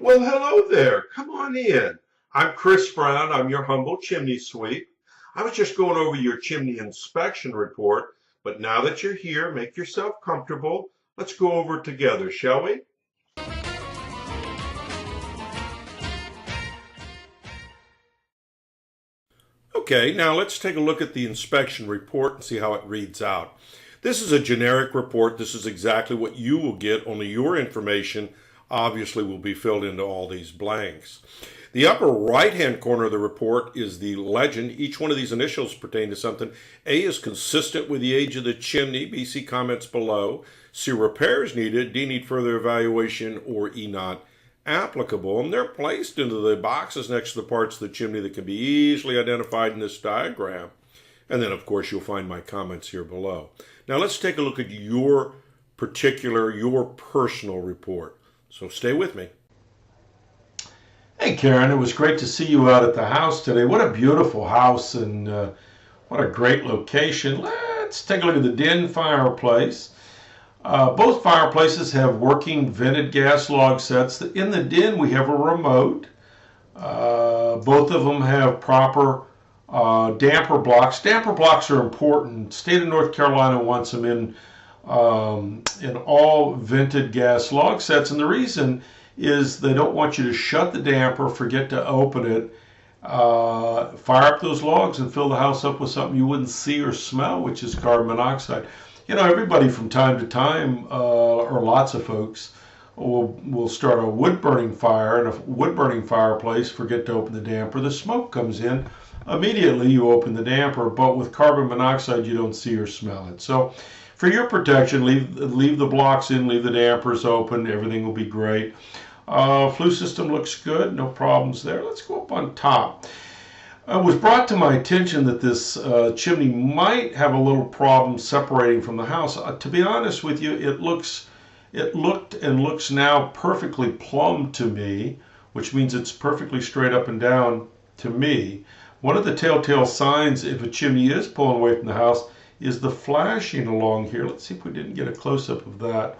Well, hello there. Come on in. I'm Chris Brown. I'm your humble chimney sweep. I was just going over your chimney inspection report, but now that you're here, make yourself comfortable. Let's go over it together, shall we? Okay, now let's take a look at the inspection report and see how it reads out. This is a generic report. This is exactly what you will get, only your information obviously will be filled into all these blanks. The upper right-hand corner of the report is the legend. Each one of these initials pertain to something. A is consistent with the age of the chimney. B, see comments below. C, repairs needed. D, need further evaluation. Or E, not applicable. And they're placed into the boxes next to the parts of the chimney that can be easily identified in this diagram. And then, of course, you'll find my comments here below. Now, let's take a look at your personal report. So stay with me. Hey Karen, it was great to see you out at the house today. What a beautiful house and what a great location. Let's take a look at the den fireplace. Both fireplaces have working vented gas log sets. In the den we have a remote. Both of them have proper damper blocks. Damper blocks are important. State of North Carolina wants them in all vented gas log sets, and the reason is they don't want you to shut the damper, forget to open it, fire up those logs and fill the house up with something you wouldn't see or smell, which is carbon monoxide. You know, everybody from time to time, or lots of folks, will start a wood burning fire in a wood burning fireplace, forget to open the damper. The smoke comes in. Immediately you open the damper, but with carbon monoxide you don't see or smell it. So for your protection, leave the blocks in, leave the dampers open, everything will be great. Flue system looks good, no problems there. Let's go up on top. It was brought to my attention that this chimney might have a little problem separating from the house. To be honest with you, it looked and looks now perfectly plumb to me, which means it's perfectly straight up and down to me. One of the telltale signs if a chimney is pulling away from the house is the flashing along here. Let's see if we didn't get a close-up of that.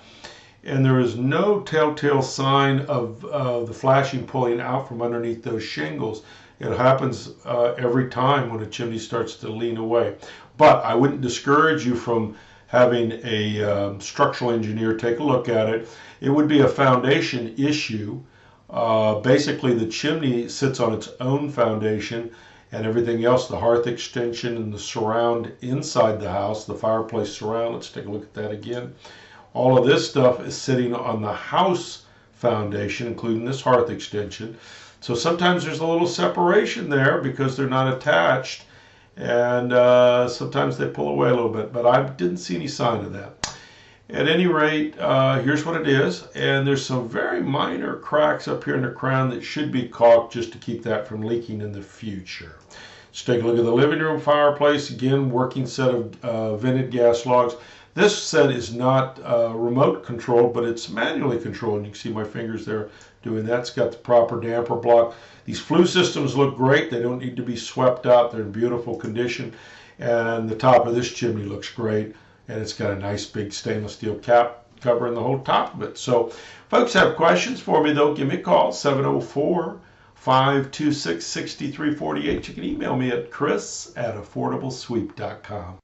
And there is no telltale sign of the flashing pulling out from underneath those shingles. It happens every time when a chimney starts to lean away. But I wouldn't discourage you from having a structural engineer take a look at it. It would be a foundation issue. Basically, the chimney sits on its own foundation, and everything else, the hearth extension and the surround inside the house, the fireplace surround, let's take a look at that again. All of this stuff is sitting on the house foundation, including this hearth extension. So sometimes there's a little separation there because they're not attached, and sometimes they pull away a little bit, but I didn't see any sign of that. At any rate, here's what it is, and there's some very minor cracks up here in the crown that should be caulked just to keep that from leaking in the future. Let's take a look at the living room fireplace. Again, working set of vented gas logs. This set is not remote controlled, but it's manually controlled. You can see my fingers there doing that. It's got the proper damper block. These flue systems look great. They don't need to be swept out. They're in beautiful condition. And the top of this chimney looks great. And it's got a nice big stainless steel cap covering the whole top of it. So folks have questions for me, though, give me a call, 704-526-6348. You can email me at chris@affordablesweep.com.